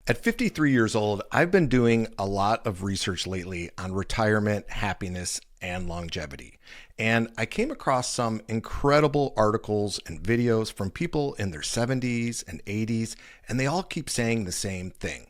At 53 years old, I've been doing a lot of research lately on retirement, happiness, and longevity. And I came across some incredible articles and videos from people in their 70s and 80s, and they all keep saying the same thing.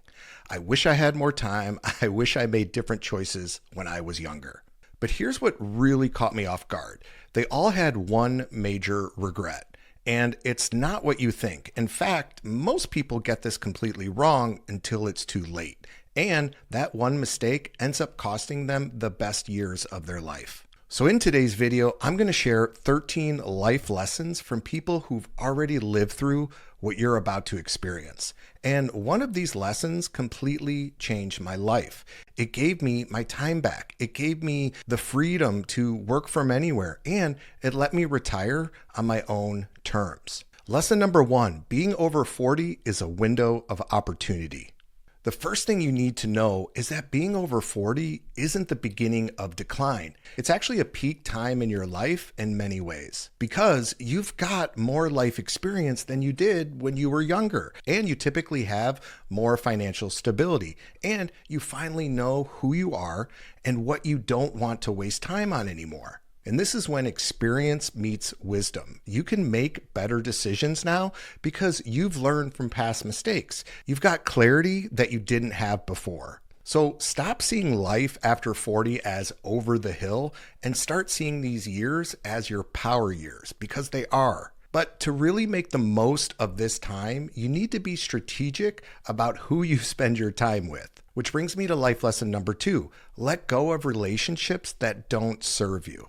I wish I had more time. I wish I made different choices when I was younger. But here's what really caught me off guard. They all had one major regret. And it's not what you think. In fact, most people get this completely wrong until it's too late. And that one mistake ends up costing them the best years of their life. So in today's video, I'm going to share 13 life lessons from people who've already lived through what you're about to experience. And one of these lessons completely changed my life. It gave me my time back. It gave me the freedom to work from anywhere, and it let me retire on my own terms. Lesson number 1, being over 40 is a window of opportunity. The first thing you need to know is that being over 40 isn't the beginning of decline. It's actually a peak time in your life in many ways because you've got more life experience than you did when you were younger, and you typically have more financial stability, and you finally know who you are and what you don't want to waste time on anymore. And this is when experience meets wisdom. You can make better decisions now because you've learned from past mistakes. You've got clarity that you didn't have before. So stop seeing life after 40 as over the hill and start seeing these years as your power years, because they are. But to really make the most of this time, you need to be strategic about who you spend your time with. Which brings me to life lesson number 2. Let go of relationships that don't serve you.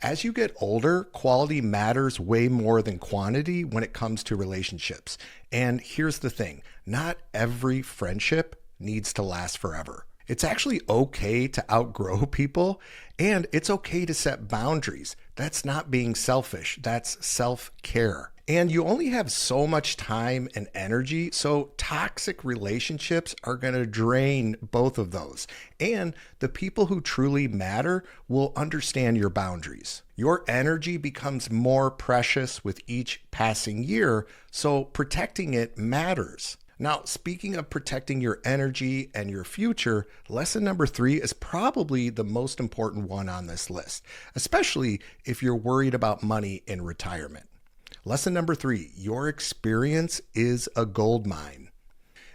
As you get older, quality matters way more than quantity when it comes to relationships. And here's the thing, not every friendship needs to last forever. It's actually okay to outgrow people, and it's okay to set boundaries. That's not being selfish, that's self-care. And you only have so much time and energy, so toxic relationships are going to drain both of those. And the people who truly matter will understand your boundaries. Your energy becomes more precious with each passing year, so protecting it matters. Now, speaking of protecting your energy and your future, lesson number 3 is probably the most important one on this list, especially if you're worried about money in retirement. Lesson number 3, your experience is a gold mine.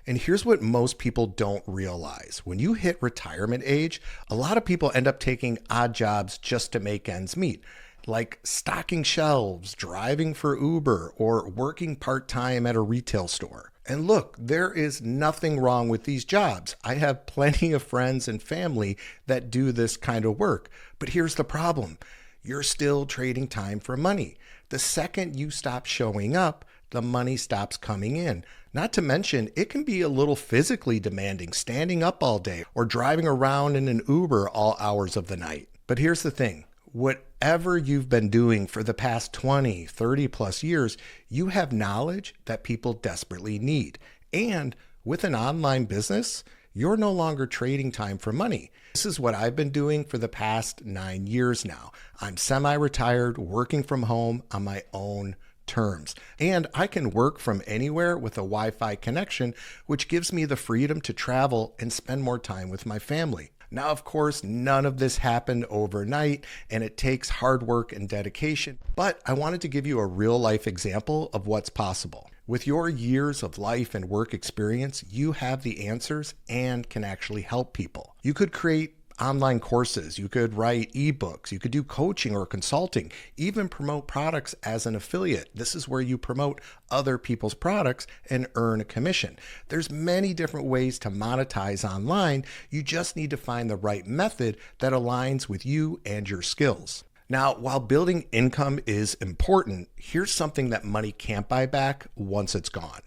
And here's what most people don't realize. When you hit retirement age, a lot of people end up taking odd jobs just to make ends meet, like stocking shelves, driving for Uber, or working part-time at a retail store. And look, there is nothing wrong with these jobs. I have plenty of friends and family that do this kind of work. But here's the problem. You're still trading time for money. The second you stop showing up, the money stops coming in. Not to mention, it can be a little physically demanding, standing up all day or driving around in an Uber all hours of the night. But here's the thing. Whatever you've been doing for the past 20, 30 plus years, you have knowledge that people desperately need. And with an online business, you're no longer trading time for money. This is what I've been doing for the past 9 years now. I'm semi-retired, working from home on my own terms. And I can work from anywhere with a Wi-Fi connection, which gives me the freedom to travel and spend more time with my family. Now, of course, none of this happened overnight, and it takes hard work and dedication, but I wanted to give you a real-life example of what's possible. With your years of life and work experience, you have the answers and can actually help people. You could create online courses, you could write ebooks, you could do coaching or consulting, even promote products as an affiliate. This is where you promote other people's products and earn a commission. There's many different ways to monetize online. You just need to find the right method that aligns with you and your skills. Now, while building income is important, here's something that money can't buy back once it's gone.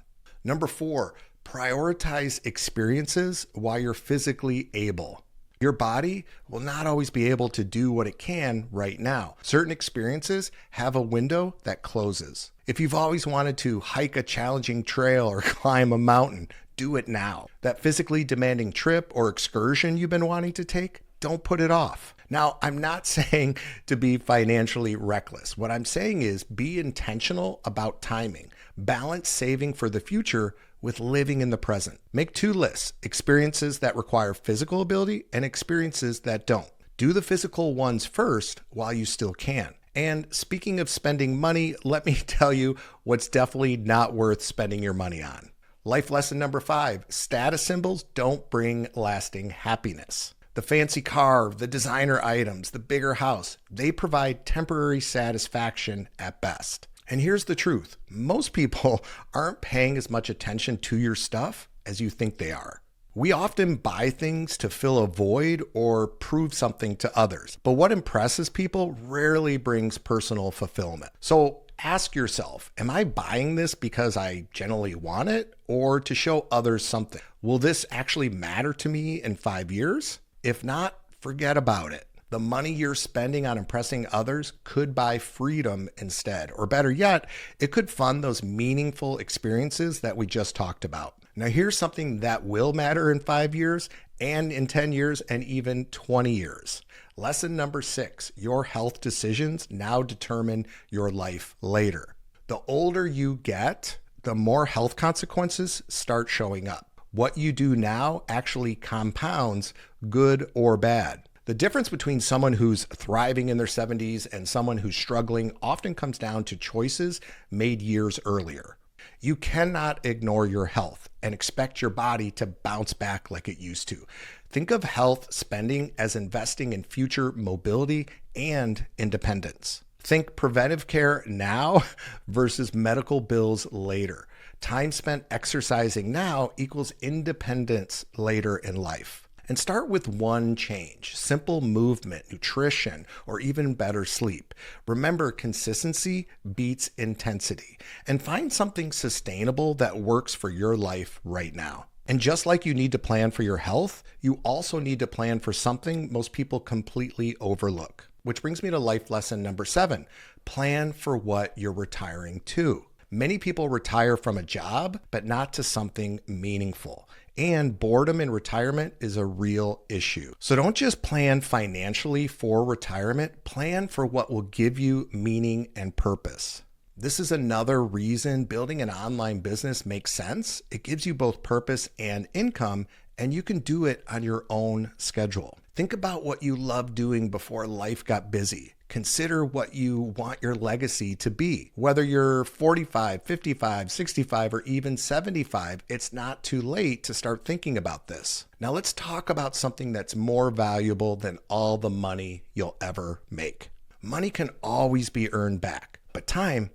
Number 4, prioritize experiences while you're physically able. Your body will not always be able to do what it can right now. Certain experiences have a window that closes. If you've always wanted to hike a challenging trail or climb a mountain, do it now. That physically demanding trip or excursion you've been wanting to take, don't put it off. Now, I'm not saying to be financially reckless. What I'm saying is be intentional about timing. Balance saving for the future with living in the present. Make 2 lists, experiences that require physical ability and experiences that don't. Do the physical ones first while you still can. And speaking of spending money, let me tell you what's definitely not worth spending your money on. Life lesson number 5, status symbols don't bring lasting happiness. The fancy car, the designer items, the bigger house, they provide temporary satisfaction at best. And here's the truth. Most people aren't paying as much attention to your stuff as you think they are. We often buy things to fill a void or prove something to others, but what impresses people rarely brings personal fulfillment. So ask yourself, am I buying this because I generally want it or to show others something? Will this actually matter to me in 5 years? If not, forget about it. The money you're spending on impressing others could buy freedom instead, or better yet, it could fund those meaningful experiences that we just talked about. Now, here's something that will matter in 5 years and in 10 years and even 20 years. Lesson number 6, your health decisions now determine your life later. The older you get, the more health consequences start showing up. What you do now actually compounds, good or bad. The difference between someone who's thriving in their 70s and someone who's struggling often comes down to choices made years earlier. You cannot ignore your health and expect your body to bounce back like it used to. Think of health spending as investing in future mobility and independence. Think preventive care now versus medical bills later. Time spent exercising now equals independence later in life. And start with one change, simple movement, nutrition, or even better sleep. Remember, consistency beats intensity. And find something sustainable that works for your life right now. And just like you need to plan for your health, you also need to plan for something most people completely overlook. Which brings me to life lesson number 7, plan for what you're retiring to. Many people retire from a job, but not to something meaningful. And boredom in retirement is a real issue. So don't just plan financially for retirement, plan for what will give you meaning and purpose. This is another reason building an online business makes sense. It gives you both purpose and income, and you can do it on your own schedule. Think about what you loved doing before life got busy. Consider what you want your legacy to be. Whether you're 45, 55, 65, or even 75, it's not too late to start thinking about this. Now let's talk about something that's more valuable than all the money you'll ever make. Money can always be earned back, but time,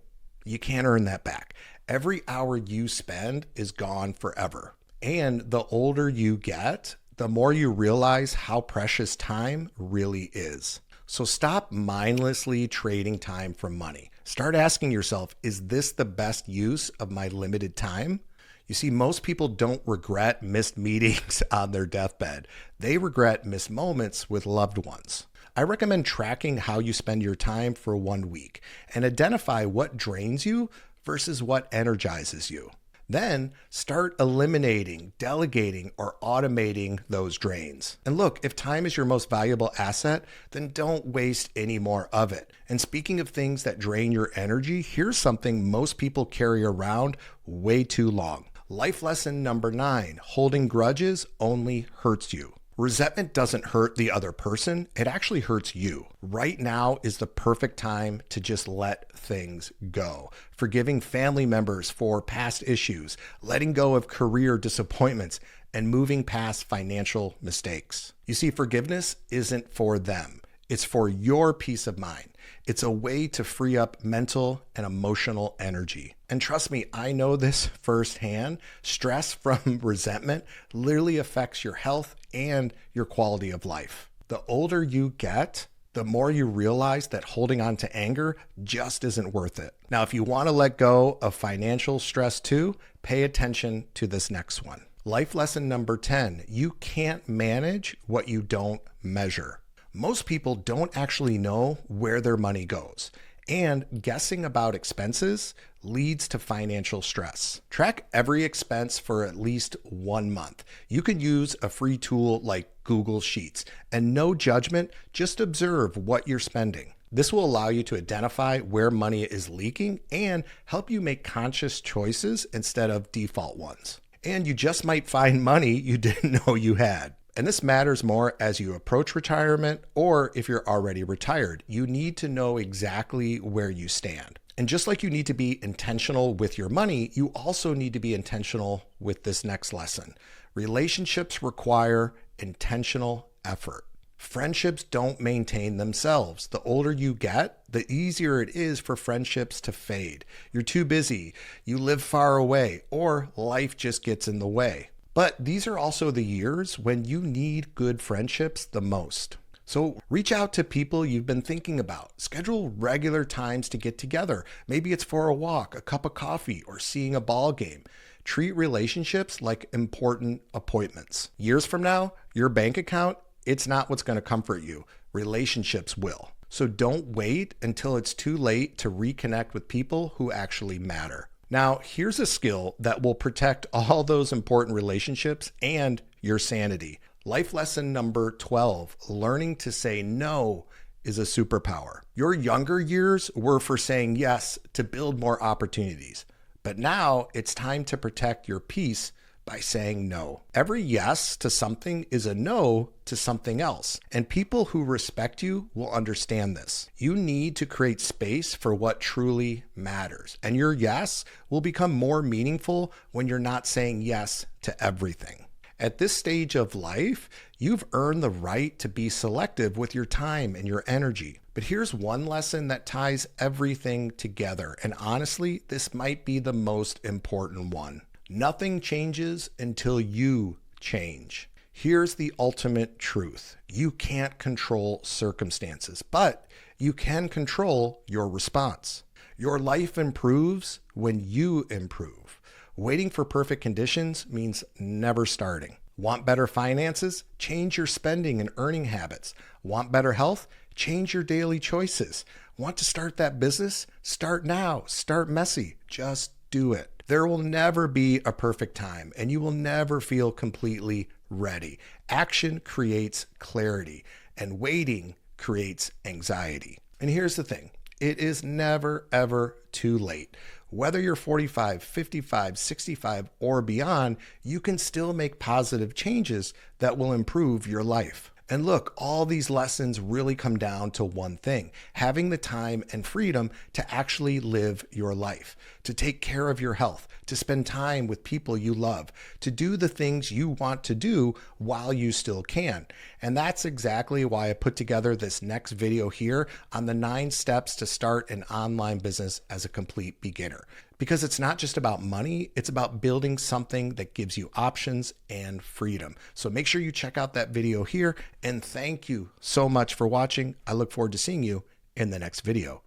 you can't earn that back. Every hour you spend is gone forever. And the older you get, the more you realize how precious time really is. So stop mindlessly trading time for money. Start asking yourself, is this the best use of my limited time? You see, most people don't regret missed meetings on their deathbed. They regret missed moments with loved ones. I recommend tracking how you spend your time for 1 week and identify what drains you versus what energizes you. Then start eliminating, delegating, or automating those drains. And look, if time is your most valuable asset, then don't waste any more of it. And speaking of things that drain your energy, here's something most people carry around way too long. Life lesson number 9, holding grudges only hurts you. Resentment doesn't hurt the other person, it actually hurts you. Right now is the perfect time to just let things go. Forgiving family members for past issues, letting go of career disappointments, and moving past financial mistakes. You see, forgiveness isn't for them. It's for your peace of mind. It's a way to free up mental and emotional energy. And trust me, I know this firsthand. Stress from resentment literally affects your health and your quality of life. The older you get, the more you realize that holding on to anger just isn't worth it. Now, if you want to let go of financial stress too, pay attention to this next one. Life lesson number 10, you can't manage what you don't measure. Most people don't actually know where their money goes, and guessing about expenses leads to financial stress. Track every expense for at least 1 month. You can use a free tool like Google Sheets, and no judgment, just observe what you're spending. This will allow you to identify where money is leaking and help you make conscious choices instead of default ones. And you just might find money you didn't know you had. And this matters more as you approach retirement or if you're already retired. You need to know exactly where you stand. And just like you need to be intentional with your money, you also need to be intentional with this next lesson. Relationships require intentional effort. Friendships don't maintain themselves. The older you get, the easier it is for friendships to fade. You're too busy, you live far away, or life just gets in the way. But these are also the years when you need good friendships the most. So reach out to people you've been thinking about. Schedule regular times to get together. Maybe it's for a walk, a cup of coffee, or seeing a ball game. Treat relationships like important appointments. Years from now, your bank account, it's not what's going to comfort you. Relationships will. So don't wait until it's too late to reconnect with people who actually matter. Now, here's a skill that will protect all those important relationships and your sanity. Life lesson number 12, learning to say no is a superpower. Your younger years were for saying yes to build more opportunities. But now it's time to protect your peace by saying no. Every yes to something is a no to something else. And people who respect you will understand this. You need to create space for what truly matters. And your yes will become more meaningful when you're not saying yes to everything. At this stage of life, you've earned the right to be selective with your time and your energy. But here's one lesson that ties everything together. And honestly, this might be the most important one. Nothing changes until you change. Here's the ultimate truth. You can't control circumstances, but you can control your response. Your life improves when you improve. Waiting for perfect conditions means never starting. Want better finances? Change your spending and earning habits. Want better health? Change your daily choices. Want to start that business? Start now. Start messy. Just do it. There will never be a perfect time, and you will never feel completely ready. Action creates clarity, and waiting creates anxiety. And here's the thing. It is never, ever too late. Whether you're 45, 55, 65, or beyond, you can still make positive changes that will improve your life. And look, all these lessons really come down to one thing: having the time and freedom to actually live your life, to take care of your health, to spend time with people you love, to do the things you want to do while you still can. And that's exactly why I put together this next video here on the 9 steps to start an online business as a complete beginner. Because it's not just about money, it's about building something that gives you options and freedom. So make sure you check out that video here, and thank you so much for watching. I look forward to seeing you in the next video.